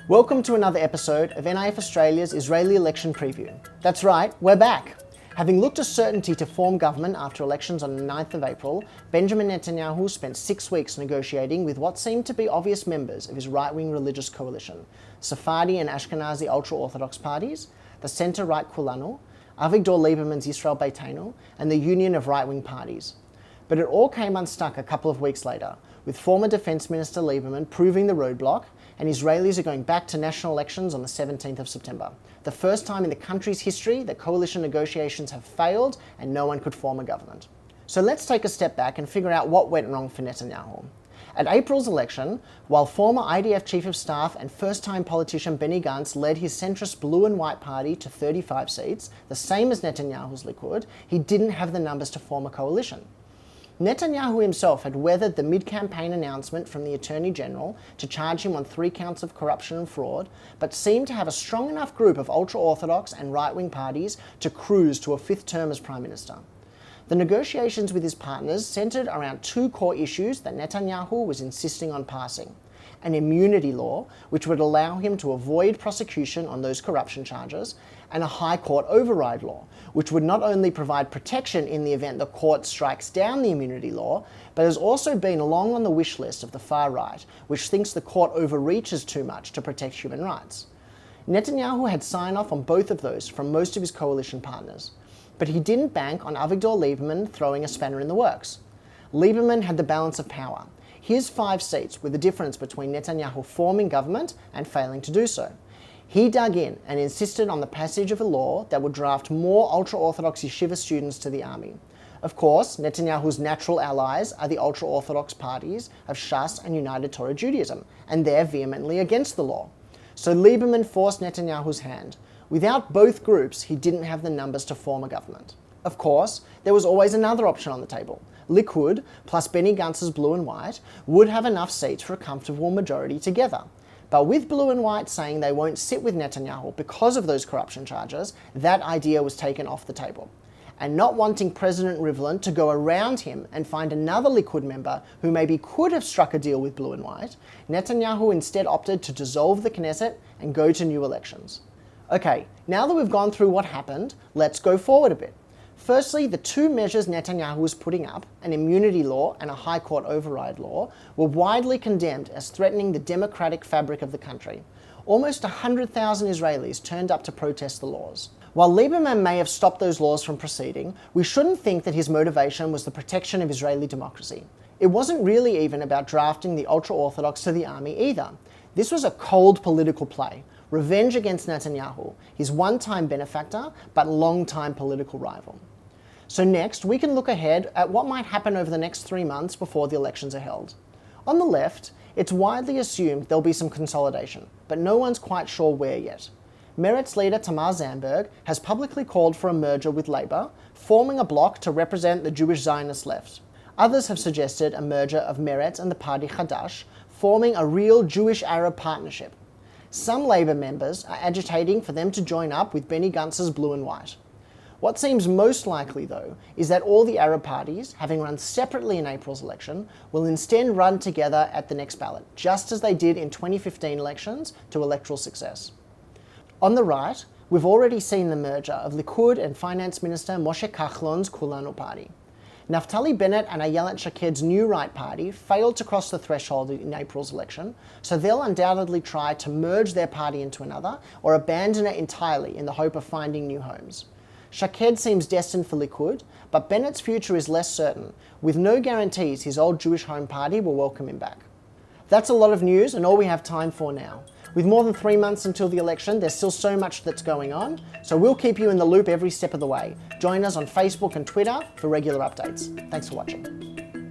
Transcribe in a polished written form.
Welcome to another episode of NIF Australia's Israeli election preview. That's right, we're back. Having looked to certainty to form government after elections on the 9th of April, Benjamin Netanyahu spent 6 weeks negotiating with what seemed to be obvious members of his right-wing religious coalition, Sephardi and Ashkenazi ultra-Orthodox parties, the centre-right Kulanu, Avigdor Lieberman's Yisrael Beitenu, and the Union of Right-Wing Parties. But it all came unstuck a couple of weeks later, with former Defence Minister Lieberman proving the roadblock, and Israelis are going back to national elections on the 17th of September. The first time in the country's history that coalition negotiations have failed and no one could form a government. So let's take a step back and figure out what went wrong for Netanyahu. At April's election, while former IDF Chief of Staff and first-time politician Benny Gantz led his centrist blue and white party to 35 seats, the same as Netanyahu's Likud, he didn't have the numbers to form a coalition. Netanyahu himself had weathered the mid-campaign announcement from the Attorney General to charge him on 3 counts of corruption and fraud, but seemed to have a strong enough group of ultra-Orthodox and right-wing parties to cruise to a 5th term as Prime Minister. The negotiations with his partners centred around 2 core issues that Netanyahu was insisting on passing: an immunity law, which would allow him to avoid prosecution on those corruption charges, and a High Court override law, which would not only provide protection in the event the court strikes down the immunity law, but has also been long on the wish list of the far right, which thinks the court overreaches too much to protect human rights. Netanyahu had sign-off on both of those from most of his coalition partners, but he didn't bank on Avigdor Lieberman throwing a spanner in the works. Lieberman had the balance of power. His 5 seats were the difference between Netanyahu forming government and failing to do so. He dug in and insisted on the passage of a law that would draft more ultra-Orthodox yeshiva students to the army. Of course, Netanyahu's natural allies are the ultra-Orthodox parties of Shas and United Torah Judaism, and they're vehemently against the law. So Lieberman forced Netanyahu's hand. Without both groups, he didn't have the numbers to form a government. Of course, there was always another option on the table. Likud, plus Benny Gantz's blue and white, would have enough seats for a comfortable majority together. But with blue and white saying they won't sit with Netanyahu because of those corruption charges, that idea was taken off the table. And not wanting President Rivlin to go around him and find another Likud member who maybe could have struck a deal with blue and white, Netanyahu instead opted to dissolve the Knesset and go to new elections. Okay, now that we've gone through what happened, let's go forward a bit. Firstly, the 2 measures Netanyahu was putting up, an immunity law and a High Court override law, were widely condemned as threatening the democratic fabric of the country. Almost 100,000 Israelis turned up to protest the laws. While Lieberman may have stopped those laws from proceeding, we shouldn't think that his motivation was the protection of Israeli democracy. It wasn't really even about drafting the ultra-Orthodox to the army either. This was a cold political play. Revenge against Netanyahu, his one-time benefactor but long-time political rival. So next, we can look ahead at what might happen over the next 3 months before the elections are held. On the left, it's widely assumed there'll be some consolidation, but no one's quite sure where yet. Meretz leader Tamar Zandberg has publicly called for a merger with Labour, forming a bloc to represent the Jewish Zionist left. Others have suggested a merger of Meretz and the Party Hadash, forming a real Jewish-Arab partnership. Some Labour members are agitating for them to join up with Benny Gantz's blue and white. What seems most likely, though, is that all the Arab parties, having run separately in April's election, will instead run together at the next ballot, just as they did in 2015 elections to electoral success. On the right, we've already seen the merger of Likud and Finance Minister Moshe Kahlon's Kulanu party. Naftali Bennett and Ayelet Shaked's New Right party failed to cross the threshold in April's election, so they'll undoubtedly try to merge their party into another or abandon it entirely in the hope of finding new homes. Shaked seems destined for Likud, but Bennett's future is less certain, with no guarantees his old Jewish home party will welcome him back. That's a lot of news and all we have time for now. With more than 3 months until the election, there's still so much that's going on, so we'll keep you in the loop every step of the way. Join us on Facebook and Twitter for regular updates. Thanks for watching.